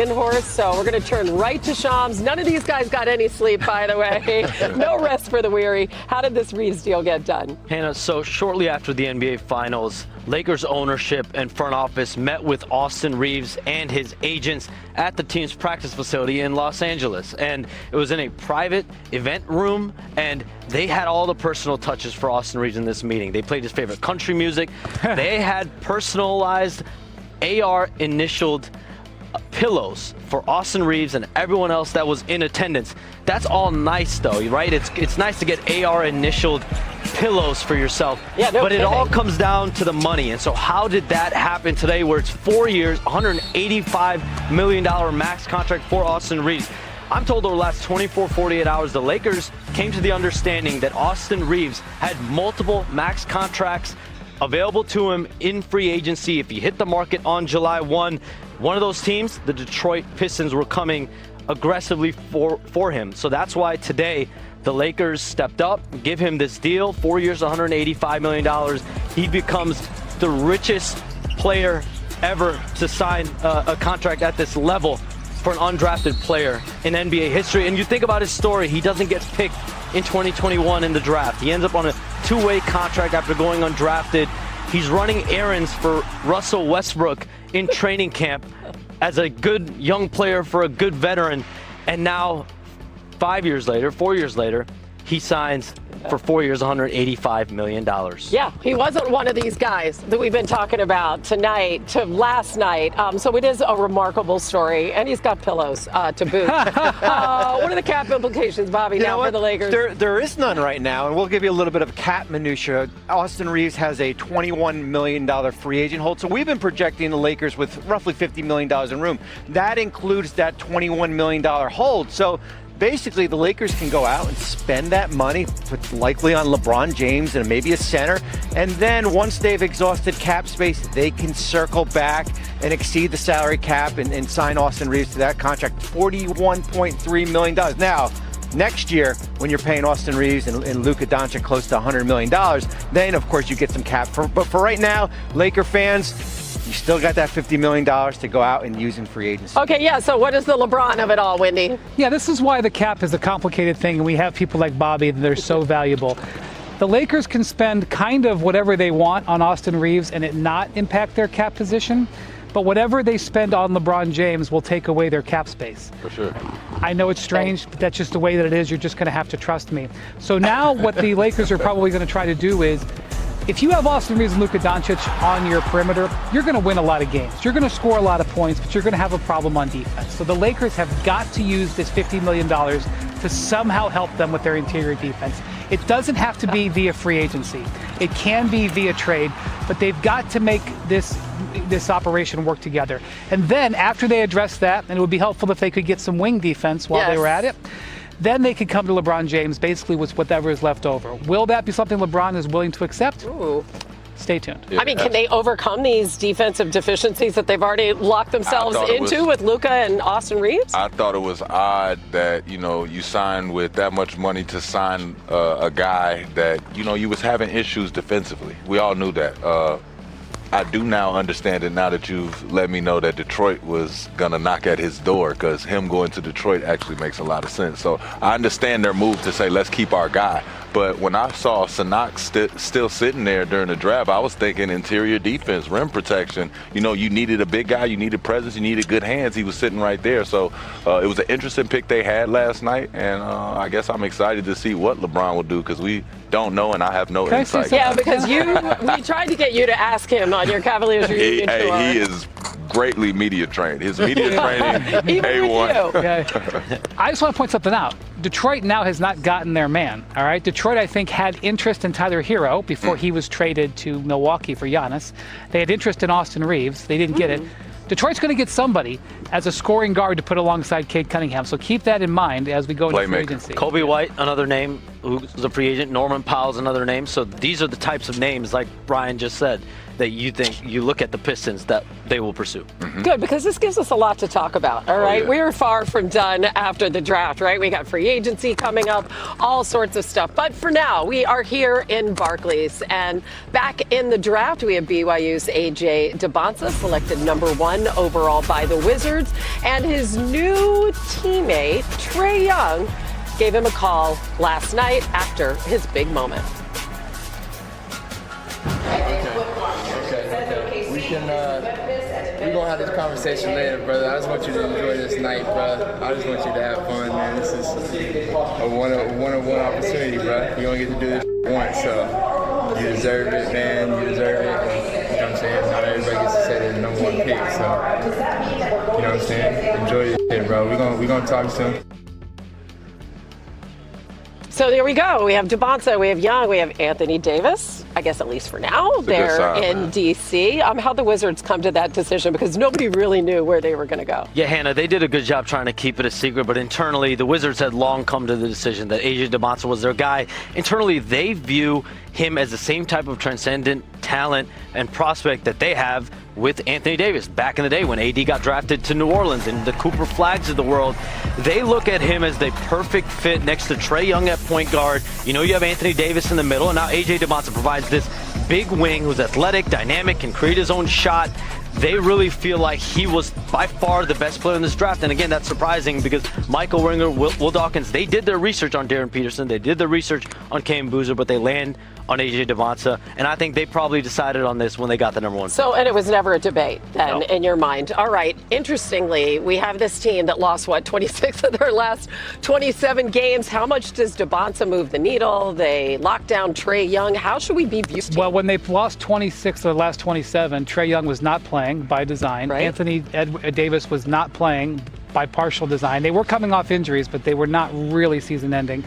Windhorst, so we're going to turn right to Shams. None of these guys got any sleep, by the way. No rest for the weary. How did this Reeves deal get done? Hannah, so shortly after the NBA Finals, Lakers ownership and front office met with Austin Reeves and his agents at the team's practice facility in Los Angeles. And it was in a private event room, and they had all the personal touches for Austin Reeves in this meeting. They played his favorite country music. They had personalized AR-initialed pillows for Austin Reeves and everyone else that was in attendance. That's all nice though, right? It's nice to get AR initialed pillows for yourself. Yeah, no but kidding. It all comes down to the money. And so how did that happen today where it's 4 years, $185 million max contract for Austin Reeves? I'm told over the last 48 hours, the Lakers came to the understanding that Austin Reeves had multiple max contracts available to him in free agency if he hit the market on July 1. One of those teams, the Detroit Pistons, were coming aggressively for him. So that's why today the Lakers stepped up, give him this deal, 4 years, $185 million. He becomes the richest player ever to sign a contract at this level for an undrafted player in NBA history. And you think about his story, he doesn't get picked in 2021 in the draft. He ends up on a two-way contract after going undrafted. He's running errands for Russell Westbrook in training camp as a good young player for a good veteran. And now, 4 years later, he signs for 4 years, $185 million. Yeah, he wasn't one of these guys that we've been talking about tonight to last night. So it is a remarkable story, and he's got pillows to boot. What are the cap implications, Bobby, now for the Lakers? There is none right now, and we'll give you a little bit of cap minutia. Austin Reeves has a $21 million free agent hold, so we've been projecting the Lakers with roughly $50 million in room. That includes that $21 million hold. So basically, the Lakers can go out and spend that money, put likely on LeBron James and maybe a center, and then once they've exhausted cap space, they can circle back and exceed the salary cap and sign Austin Reeves to that contract, $41.3 million. Now, next year, when you're paying Austin Reeves and Luka Doncic close to $100 million, then, of course, you get some cap. But for right now, Laker fans, you still got that $50 million to go out and use in free agency. Okay, yeah, so what is the LeBron of it all, Wendy? Yeah, this is why the cap is a complicated thing, and we have people like Bobby that are so valuable. The Lakers can spend kind of whatever they want on Austin Reeves and it not impact their cap position, but whatever they spend on LeBron James will take away their cap space. For sure. I know it's strange, but that's just the way that it is. You're just going to have to trust me. So now what the Lakers are probably going to try to do is, if you have Austin Reeves and Luka Doncic on your perimeter, you're going to win a lot of games. You're going to score a lot of points, but you're going to have a problem on defense. So the Lakers have got to use this $50 million to somehow help them with their interior defense. It doesn't have to be via free agency. It can be via trade, but they've got to make this operation work together. And then after they address that, and it would be helpful if they could get some wing defense while they were at it, then they could come to LeBron James basically with whatever is left over. Will that be something LeBron is willing to accept? Ooh. Stay tuned. I mean, can they overcome these defensive deficiencies that they've already locked themselves into with Luka and Austin Reeves? I thought it was odd that, you signed with that much money to sign a guy that, you was having issues defensively. We all knew that. I do now understand it now that you've let me know that Detroit was going to knock at his door, because him going to Detroit actually makes a lot of sense. So I understand their move to say, let's keep our guy. But when I saw Sanak still sitting there during the draft, I was thinking interior defense, rim protection. You needed a big guy, you needed presence, you needed good hands. He was sitting right there. So it was an interesting pick they had last night. And I guess I'm excited to see what LeBron will do, because we don't know and I have no insight. Yeah, because we tried to get you to ask him on your Cavaliers reunion tour. He is greatly media trained. His media training, A1. Okay. I just want to point something out. Detroit now has not gotten their man, all right? Detroit, I think, had interest in Tyler Hero before he was traded to Milwaukee for Giannis. They had interest in Austin Reeves. They didn't get it. Detroit's going to get somebody as a scoring guard to put alongside Cade Cunningham. So keep that in mind as we go into free agency. Kobe White, another name, who's a free agent. Norman Powell's another name. So these are the types of names, like Brian just said. that you look at the Pistons that they will pursue? Good, because this gives us a lot to talk about, all right? yeah. We are far from done after the draft, right? We got free agency coming up, all sorts of stuff. But for now, we are here in Barclays. And back in the draft, we have BYU's A.J. Debonsa, selected #1 overall by the Wizards. And his new teammate, Trae Young, gave him a call last night after his big moment. We're gonna have this conversation later, brother. I just want you to enjoy this night, bro. I just want you to have fun, man. This is a one-on-one opportunity, bro. You only get to do this once, so you deserve it, man. You deserve it. You know what I'm saying? Not everybody gets to say they're the #1 pick, so you know what I'm saying? Enjoy this shit, bro. We're gonna talk soon. So there we go. We have Debonsa, we have Young, we have Anthony Davis. I guess at least for now, they're sign, in man. D.C. How'd the Wizards come to that decision? Because nobody really knew where they were going to go. Yeah, Hannah, they did a good job trying to keep it a secret, but internally, the Wizards had long come to the decision that A.J. Debonsa was their guy. Internally, they view him as the same type of transcendent talent and prospect that they have with Anthony Davis. Back in the day when AD got drafted to New Orleans and the Cooper Flags of the world, they look at him as the perfect fit next to Trae Young at point guard. You know, you have Anthony Davis in the middle, and now A.J. Debonsa provides this big wing who's athletic, dynamic, can create his own shot. They really feel like he was by far the best player in this draft. And again, that's surprising because Michael Winger, Will Dawkins, they did their research on Darren Peterson. They did their research on Cam Boozer, but they land on A.J. Debonsa. And I think they probably decided on this when they got the #1 pick. So, and it was never a debate then No. in your mind. All right. Interestingly, we have this team that lost, 26 of their last 27 games. How much does Debonsa move the needle? They locked down Trae Young. How should we be viewed? Well, when they've lost 26 of the last 27, Trae Young was not playing by design. Right. Anthony Davis was not playing by partial design. They were coming off injuries, but they were not really season-ending.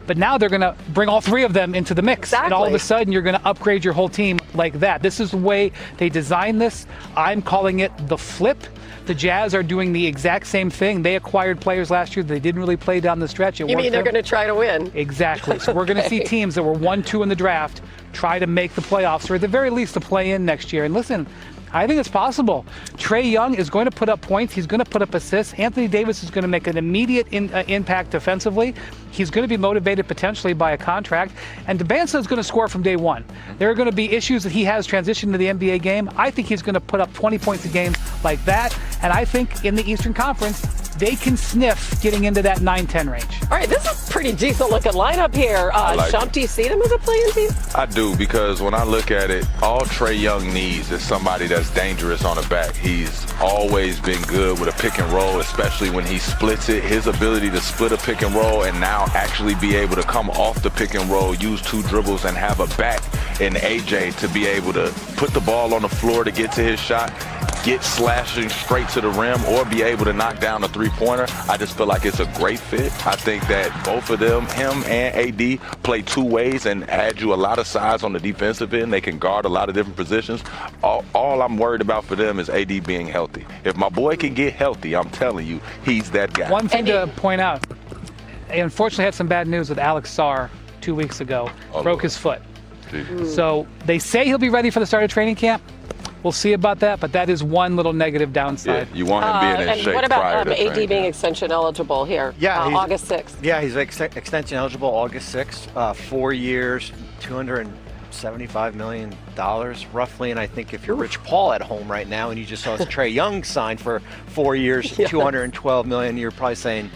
But now they're going to bring all three of them into the mix. Exactly. And all of a sudden, you're going to upgrade your whole team like that. This is the way they designed this. I'm calling it the flip. The Jazz are doing the exact same thing. They acquired players last year. They didn't really play down the stretch. You mean they're going to try to win? Exactly. So we're going to see teams that were 1-2 in the draft try to make the playoffs, or at the very least to play in next year. And listen, I think it's possible. Trae Young is going to put up points. He's going to put up assists. Anthony Davis is going to make an immediate impact defensively. He's going to be motivated potentially by a contract. And Debonsa is going to score from day one. There are going to be issues that he has transitioned to the NBA game. I think he's going to put up 20 points a game like that. And I think in the Eastern Conference, they can sniff getting into that 9-10 range. All right, this is a pretty decent looking lineup here. like Shump, do you see them as a play-in team? I do, because when I look at it, all Trae Young needs is somebody that's dangerous on the back. He's always been good with a pick and roll, especially when he splits it. His ability to split a pick and roll and now actually be able to come off the pick and roll, use 2 dribbles, and have a back in AJ to be able to put the ball on the floor to get to his shot, get slashing straight to the rim, or be able to knock down a three-pointer. I just feel like it's a great fit. I think that both of them, him and AD, play 2 ways and add you a lot of size on the defensive end. They can guard a lot of different positions. All I'm worried about for them is AD being healthy. If my boy can get healthy, I'm telling you, he's that guy. One thing to point out, they unfortunately had some bad news with Alex Sarr 2 weeks ago. Broke his foot. So they say he'll be ready for the start of training camp. We'll see about that, but that is one little negative downside. Yeah, you want him being in And shape what about prior to AD training being camp. extension eligible here? Yeah, he's- August 6th. Yeah, he's extension eligible August 6th, 4 years, $275 million roughly. And I think if you're Rich Paul at home right now and you just saw Trae Young signed for 4 years, $212 million, you're probably saying,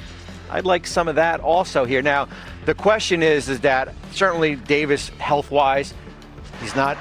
I'd like some of that also here. Now, the question is that certainly Davis health-wise,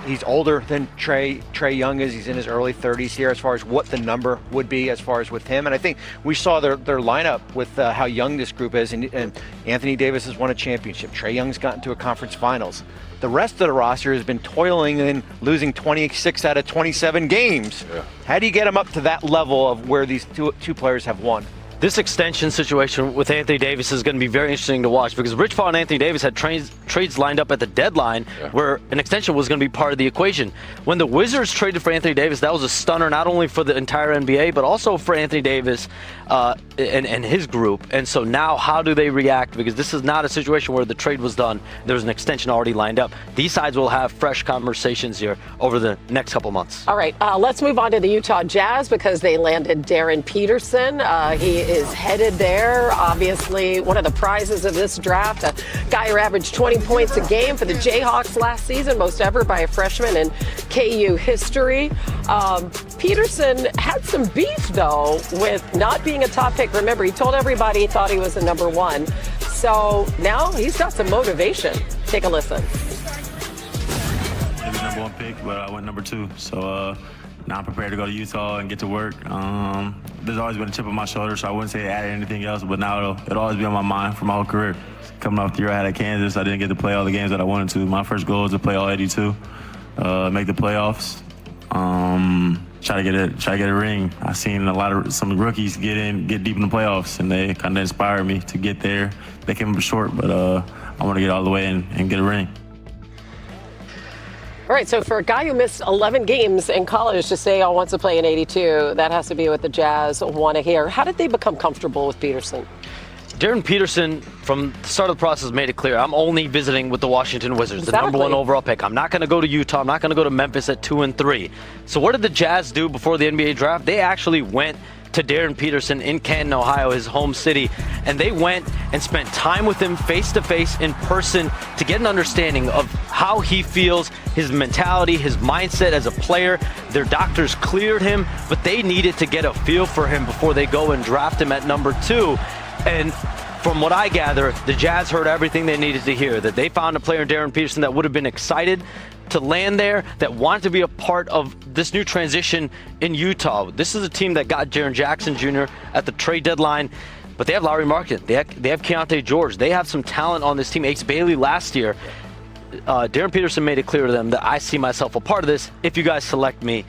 he's older than Trae Young is. He's in his early 30s here as far as what the number would be as far as with him. And I think we saw their lineup with how young this group is. And Anthony Davis has won a championship. Trae Young's gotten to a conference finals. The rest of the roster has been toiling and losing 26 out of 27 games. Yeah. How do you get them up to that level of where these two players have won? This extension situation with Anthony Davis is going to be very interesting to watch because Rich Paul and Anthony Davis had trades lined up at the deadline where an extension was going to be part of the equation. When the Wizards traded for Anthony Davis, that was a stunner not only for the entire NBA, but also for Anthony Davis and his group. And so now how do they react? Because this is not a situation where the trade was done. There's an extension already lined up. These sides will have fresh conversations here over the next couple months. All right, let's move on to the Utah Jazz because they landed Darren Peterson. He is headed there. Obviously, one of the prizes of this draft, a guy who averaged 20 points a game for the Jayhawks last season, most ever by a freshman in KU history. Peterson had some beef, though, with not being a top pick. Remember, he told everybody he thought he was a number one. So now he's got some motivation. Take a listen. He was number one pick, but I went number 2. So now I'm prepared to go to Utah and get to work. There's always been a chip on my shoulder, so I wouldn't say it added anything else, but now it'll always be on my mind for my whole career. Coming off the year I had at Kansas, I didn't get to play all the games that I wanted to. My first goal was to play all 82, make the playoffs, try to get a ring. I've seen some rookies get deep in the playoffs, and they kind of inspired me to get there. They came up short, but I want to get all the way and get a ring. All right, so for a guy who missed 11 games in college to say, I want to play in 82, that has to be what the Jazz want to hear. How did they become comfortable with Peterson? Darren Peterson, from the start of the process, made it clear, I'm only visiting with the Washington Wizards, the number 1 overall pick. I'm not going to go to Utah. I'm not going to go to Memphis at 2 and 3. So what did the Jazz do before the NBA draft? They actually went to Darren Peterson in Canton, Ohio, his home city, and they went and spent time with him face-to-face in person to get an understanding of how he feels, his mentality, his mindset as a player. Their doctors cleared him, but they needed to get a feel for him before they go and draft him at number 2. And from what I gather, the Jazz heard everything they needed to hear, that they found a player in Darren Peterson that would have been excited to land there, that wanted to be a part of this new transition in Utah. This is a team that got Jaren Jackson Jr. at the trade deadline, but they have Lauri Markkanen. They have Keontae George. They have some talent on this team. Ace Bailey last year. Darren Peterson made it clear to them that I see myself a part of this if you guys select me.